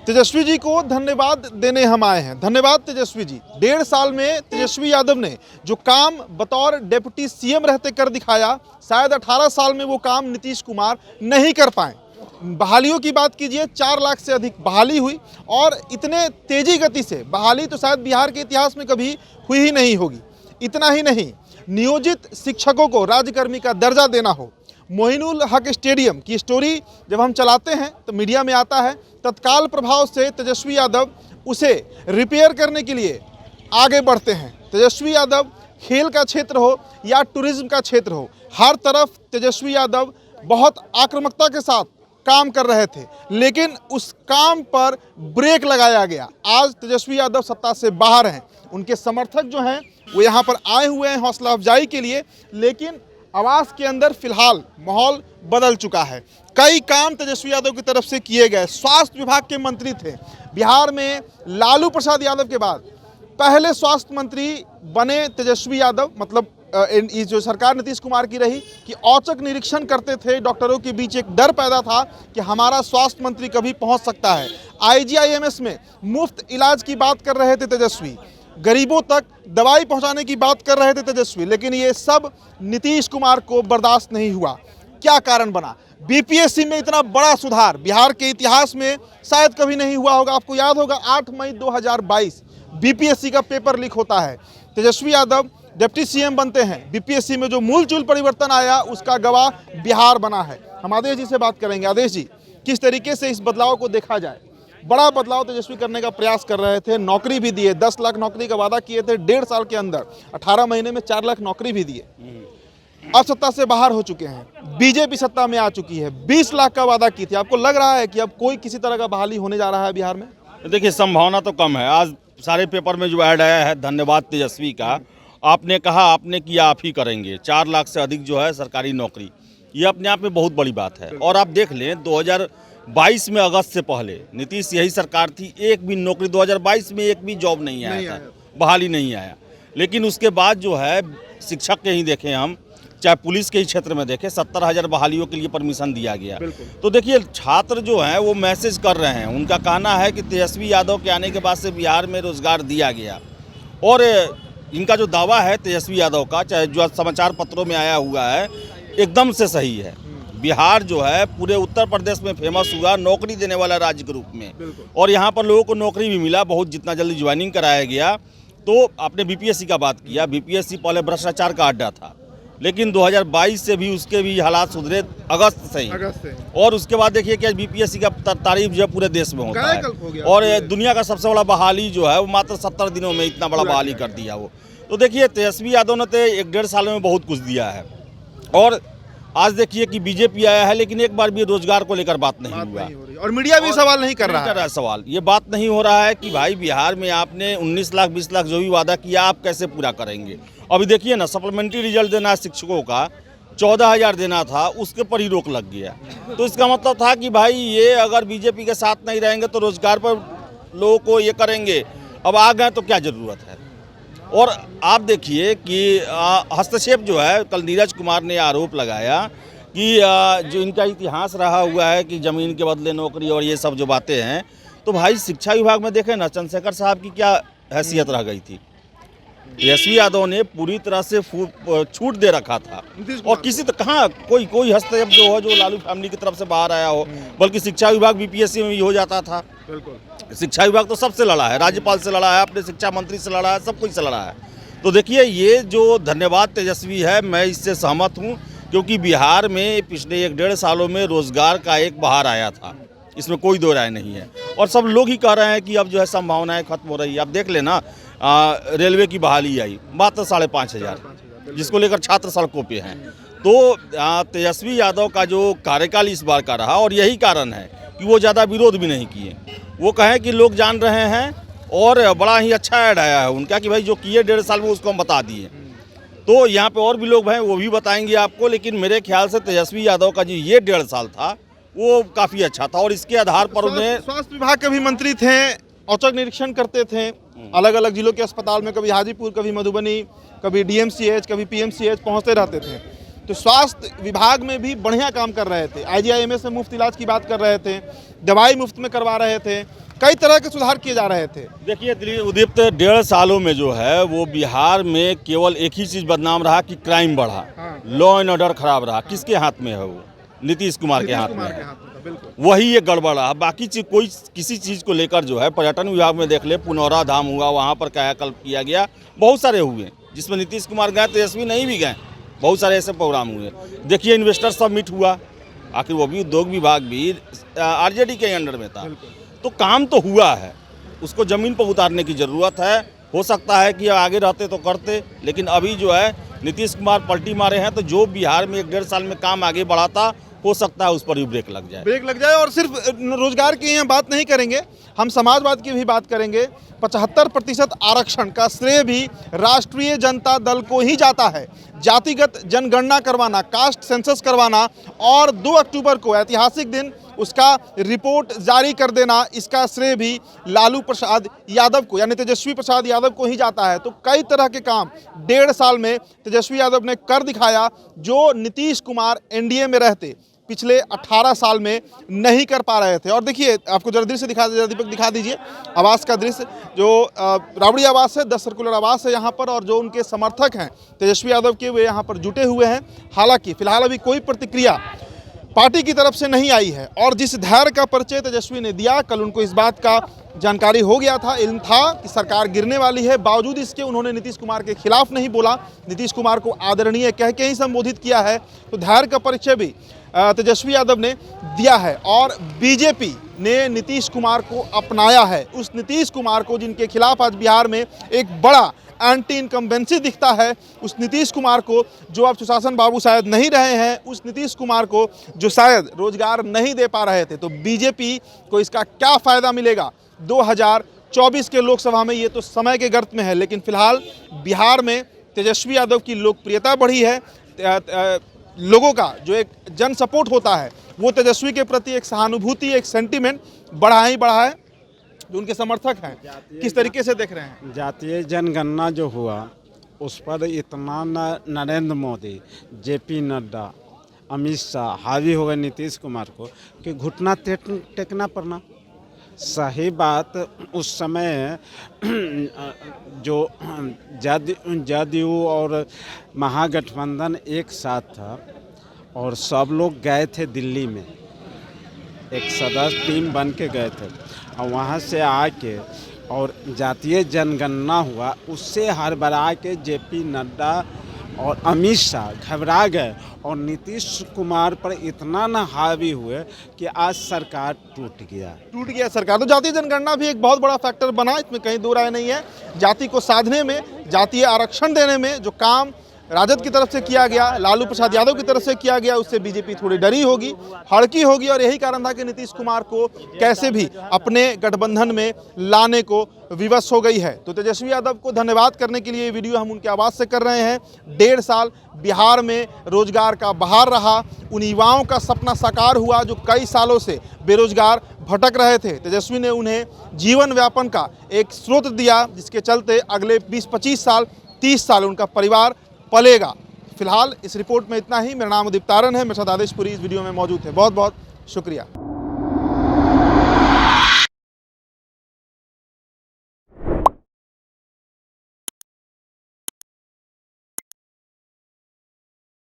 तेजस्वी जी को धन्यवाद देने हम आए हैं। धन्यवाद तेजस्वी जी। 1.5 साल में तेजस्वी यादव ने जो काम बतौर डिप्टी सीएम रहते कर दिखाया, शायद 18 साल में वो काम नीतीश कुमार नहीं कर पाए। बहालियों की बात कीजिए, 4 लाख से अधिक बहाली हुई और इतने तेजी गति से बहाली तो शायद बिहार के इतिहास में कभी हुई ही नहीं होगी। इतना ही नहीं, नियोजित शिक्षकों को राज्यकर्मी का दर्जा देना हो। मोइनुल हक स्टेडियम की स्टोरी जब हम चलाते हैं तो मीडिया में आता है, तत्काल प्रभाव से तेजस्वी यादव उसे रिपेयर करने के लिए आगे बढ़ते हैं। तेजस्वी यादव खेल का क्षेत्र हो या टूरिज्म का क्षेत्र हो, हर तरफ तेजस्वी यादव बहुत आक्रामकता के साथ काम कर रहे थे, लेकिन उस काम पर ब्रेक लगाया गया। आज तेजस्वी यादव सत्ता से बाहर हैं। उनके समर्थक जो हैं वो यहाँ पर आए हुए हैं हौसला अफजाई के लिए, लेकिन आवास के अंदर फिलहाल माहौल बदल चुका है। कई काम तेजस्वी यादव की तरफ से किए गए। स्वास्थ्य विभाग के मंत्री थे बिहार में, लालू प्रसाद यादव के बाद पहले स्वास्थ्य मंत्री बने तेजस्वी यादव। मतलब इस जो सरकार नीतीश कुमार की रही कि औचक निरीक्षण करते थे, डॉक्टरों के बीच एक डर पैदा था कि हमारा स्वास्थ्य मंत्री कभी पहुंच सकता है। IGIMS में मुफ्त इलाज की बात कर रहे थे तेजस्वी, गरीबों तक दवाई पहुंचाने की बात कर रहे थे तेजस्वी, लेकिन ये सब नीतीश कुमार को बर्दाश्त नहीं हुआ। क्या कारण बना? BPSC में इतना बड़ा सुधार बिहार के इतिहास में शायद कभी नहीं हुआ होगा। आपको याद होगा 8 मई 2022 BPSC का पेपर लीक होता है। तेजस्वी यादव डिप्टी सीएम बनते हैं। BPSC में जो मूलचूल परिवर्तन आया उसका गवाह बिहार बना है। हम आदेश जी से बात करेंगे। आदेश जी, किस तरीके से इस बदलाव को देखा जाए? बड़ा बदलाव तेजस्वी करने का प्रयास कर रहे थे, नौकरी भी दिए, 10 लाख नौकरी का वादा किए थे 1.5 साल के अंदर, 18 महीने में 4 लाख नौकरी भी दिए। अब सत्ता से बाहर हो चुके हैं, बीजेपी सत्ता में आ चुकी है, 20 लाख का वादा की थी। आपको लग रहा है कि अब कोई किसी तरह का बहाली होने जा रहा है बिहार में? देखिए, संभावना तो कम है। आज सारे पेपर में जो ऐड आया है धन्यवाद तेजस्वी का, आपने कहा आपने किया आप ही करेंगे, 4 लाख से अधिक जो है सरकारी नौकरी, ये अपने आप में बहुत बड़ी बात है। और आप देख लें 2022 में अगस्त से पहले नीतीश यही सरकार थी, एक भी नौकरी 2022 में एक भी जॉब नहीं आया था, बहाली नहीं आया। लेकिन उसके बाद जो है शिक्षक के ही देखें हम, चाहे पुलिस के ही क्षेत्र में देखें, 70,000 बहालियों के लिए परमिशन दिया गया। तो देखिए, छात्र जो हैं वो मैसेज कर रहे हैं। उनका कहना है कि तेजस्वी यादव के आने के बाद से बिहार में रोजगार दिया गया। और इनका जो दावा है तेजस्वी यादव का, चाहे जो समाचार पत्रों में आया हुआ है, एकदम से सही है। बिहार जो है पूरे उत्तर प्रदेश में फेमस हुआ नौकरी देने वाला राज्य के रूप में, और यहाँ पर लोगों को नौकरी भी मिला, बहुत जितना जल्दी ज्वाइनिंग कराया गया। तो आपने BPSC का बात किया, BPSC पहले भ्रष्टाचार का अड्डा था, लेकिन 2022 से भी उसके भी हालात सुधरे, अगस्त से ही। और उसके बाद देखिए कि BPSC का तारीफ जो है पूरे देश में होता है, और दुनिया का सबसे बड़ा बहाली जो है वो मात्र 70 दिनों में इतना बड़ा बहाली कर दिया वो। तो देखिए, तेजस्वी यादव ने तो 1.5 साल में बहुत कुछ दिया है। और आज देखिए कि बीजेपी आया है, लेकिन एक बार भी रोजगार को लेकर बात नहीं हुआ, और मीडिया भी सवाल नहीं कर रहा है। सवाल ये बात नहीं हो रहा है कि भाई बिहार में आपने 19 लाख 20 लाख जो भी वादा किया आप कैसे पूरा करेंगे। अभी देखिए ना, सप्लीमेंट्री रिजल्ट देना है शिक्षकों का, 14,000 देना था, उसके पर ही रोक लग गया। तो इसका मतलब था कि भाई ये अगर बीजेपी के साथ नहीं रहेंगे तो रोजगार पर लोगों को ये करेंगे, अब आ गए तो क्या ज़रूरत है। और आप देखिए कि हस्तक्षेप जो है, कल नीरज कुमार ने आरोप लगाया कि जो इनका इतिहास रहा हुआ है कि ज़मीन के बदले नौकरी और ये सब जो बातें हैं, तो भाई शिक्षा विभाग में देखें ना, चंद्रशेखर साहब की क्या हैसियत रह गई थी। तेजस्वी यादव ने पूरी तरह से छूट दे रखा था, और किसी कहाँ कोई हस्तक्षेप जो हो जो लालू फैमिली की तरफ से बाहर आया हो, बल्कि शिक्षा विभाग BPSC में भी हो जाता था। शिक्षा विभाग तो सबसे लड़ा है, राज्यपाल से लड़ा है, अपने शिक्षा मंत्री से लड़ा है, सब कुछ से लड़ा है। तो देखिए, ये जो धन्यवाद तेजस्वी है, मैं इससे सहमत हूँ, क्योंकि बिहार में पिछले 1.5 सालों में रोजगार का एक बहार आया था, इसमें कोई दो राय नहीं है। और सब लोग ही कह रहे हैं कि अब जो है संभावनाएं खत्म हो रही है। अब देख लेना, रेलवे की बहाली आई मात्र 5,500, जिसको लेकर छात्र सड़कों पे हैं। तो तेजस्वी यादव का जो कार्यकाल इस बार का रहा, और यही कारण है कि वो ज़्यादा विरोध भी नहीं किए। वो कहें कि लोग जान रहे हैं, और बड़ा ही अच्छा ऐड आया है उनका कि भाई जो किए 1.5 साल में उसको हम बता दिए। तो यहाँ पे और भी लोग हैं, वो भी बताएंगे आपको, लेकिन मेरे ख्याल से तेजस्वी यादव का जो ये 1.5 साल था वो काफ़ी अच्छा था, और इसके आधार पर उन्हें स्वास्थ्य विभाग के भी मंत्री थे, औचक निरीक्षण करते थे अलग अलग जिलों के अस्पताल में, कभी हाजीपुर, कभी मधुबनी, कभी DMCH, कभी PMCH पहुंचते रहते थे। तो स्वास्थ्य विभाग में भी बढ़िया काम कर रहे थे। IGIMS में मुफ्त इलाज की बात कर रहे थे, दवाई मुफ्त में करवा रहे थे, कई तरह के सुधार किए जा रहे थे। देखिए दिलीप उदीप्त 1.5 सालों में जो है वो बिहार में केवल एक ही चीज़ बदनाम रहा कि क्राइम बढ़ा, लॉ एंड ऑर्डर खराब रहा। किसके हाथ में है वो? नीतीश कुमार के हाथ में है। वही ये गड़बड़ रहा। बाकी चीज कोई किसी चीज़ को लेकर जो है पर्यटन विभाग में देख ले, पुनौरा धाम हुआ, वहाँ पर कायाकल्प किया गया, बहुत सारे हुए जिसमें नीतीश कुमार गए, तेजस्वी नहीं भी गए, बहुत सारे ऐसे प्रोग्राम हुए। देखिए इन्वेस्टर समिट हुआ, आखिर वो भी उद्योग विभाग भी RJD के अंडर में था, तो काम तो हुआ है, उसको ज़मीन पर उतारने की ज़रूरत है। हो सकता है कि आगे रहते तो करते, लेकिन अभी जो है नीतीश कुमार पलटी मारे हैं, तो जो बिहार में 1.5 साल में काम आगे बढ़ा था, हो सकता है उस पर भी ब्रेक लग जाए। और सिर्फ रोजगार की हम बात नहीं करेंगे, हम समाजवाद की भी बात करेंगे। 75% आरक्षण का श्रेय भी राष्ट्रीय जनता दल को ही जाता है। जातिगत जनगणना करवाना, कास्ट सेंसस करवाना और 2 अक्टूबर को ऐतिहासिक दिन उसका रिपोर्ट जारी कर देना, इसका श्रेय भी लालू प्रसाद यादव को यानी तेजस्वी प्रसाद यादव को ही जाता है। तो कई तरह के काम 1.5 साल में तेजस्वी यादव ने कर दिखाया, जो नीतीश कुमार NDA में रहते पिछले 18 साल में नहीं कर पा रहे थे। और देखिए आपको जरा दृश्य दीपक दिखा दीजिए, आवास का दृश्य, जो राबड़ी आवास है, 10 सर्कुलर आवास है यहाँ पर, और जो उनके समर्थक हैं तेजस्वी यादव के, वे यहाँ पर जुटे हुए हैं। हालांकि फिलहाल अभी कोई प्रतिक्रिया पार्टी की तरफ से नहीं आई है। और जिस धैर्य का परिचय तेजस्वी ने दिया, कल उनको इस बात का जानकारी हो गया था, इल्म था कि सरकार गिरने वाली है, बावजूद इसके उन्होंने नीतीश कुमार के खिलाफ नहीं बोला, नीतीश कुमार को आदरणीय कह के ही संबोधित किया है। तो धैर्य का परिचय भी तेजस्वी यादव ने दिया है। और बीजेपी ने नीतीश कुमार को अपनाया है, उस नीतीश कुमार को जिनके खिलाफ आज बिहार में एक बड़ा एंटी इनकम्बेंसी दिखता है, उस नीतीश कुमार को जो अब सुशासन बाबू शायद नहीं रहे हैं, उस नीतीश कुमार को जो शायद रोजगार नहीं दे पा रहे थे। तो बीजेपी को इसका क्या फ़ायदा मिलेगा 2024 के लोकसभा में, ये तो समय के गर्त में है। लेकिन फिलहाल बिहार में तेजस्वी यादव की लोकप्रियता बढ़ी है, लोगों का जो एक जन सपोर्ट होता है वो तेजस्वी के प्रति एक सहानुभूति, एक सेंटीमेंट बढ़ा है। जो उनके समर्थक हैं किस तरीके से देख रहे हैं? जातीय जनगणना जो हुआ उस पर इतना नरेंद्र मोदी, JP नड्डा, अमित शाह हावी हो गए नीतीश कुमार को कि घुटना टेकना पड़ना। सही बात, उस समय जो जदयू और महागठबंधन एक साथ था और सब लोग गए थे दिल्ली में, एक सदस्य टीम बन के गए थे, और वहाँ से आके और जातीय जनगणना हुआ, उससे हड़बड़ा के JP नड्डा और अमित शाह घबरा गए और नीतीश कुमार पर इतना न हावी हुए कि आज सरकार टूट गया सरकार। तो जातीय जनगणना भी एक बहुत बड़ा फैक्टर बना, इसमें कहीं दो राय नहीं है। जाति को साधने में, जातीय आरक्षण देने में जो काम राजद की तरफ से किया गया, लालू प्रसाद यादव की तरफ से किया गया, उससे बीजेपी थोड़ी डरी होगी, हड़की होगी, और यही कारण था कि नीतीश कुमार को कैसे भी अपने गठबंधन में लाने को विवश हो गई है। तो तेजस्वी यादव को धन्यवाद करने के लिए ये वीडियो हम उनके आवाज़ से कर रहे हैं। 1.5 साल बिहार में रोजगार का बहार रहा, उन युवाओं का सपना साकार हुआ जो कई सालों से बेरोजगार भटक रहे थे। तेजस्वी ने उन्हें जीवन व्यापन का एक स्रोत दिया, जिसके चलते अगले 20-25 साल 30 साल उनका परिवार पलेगा। फिलहाल इस रिपोर्ट में इतना ही। मेरा नाम उदित तारन है, मेरे साथ आदेश पुरी इस वीडियो में मौजूद है। बहुत बहुत शुक्रिया।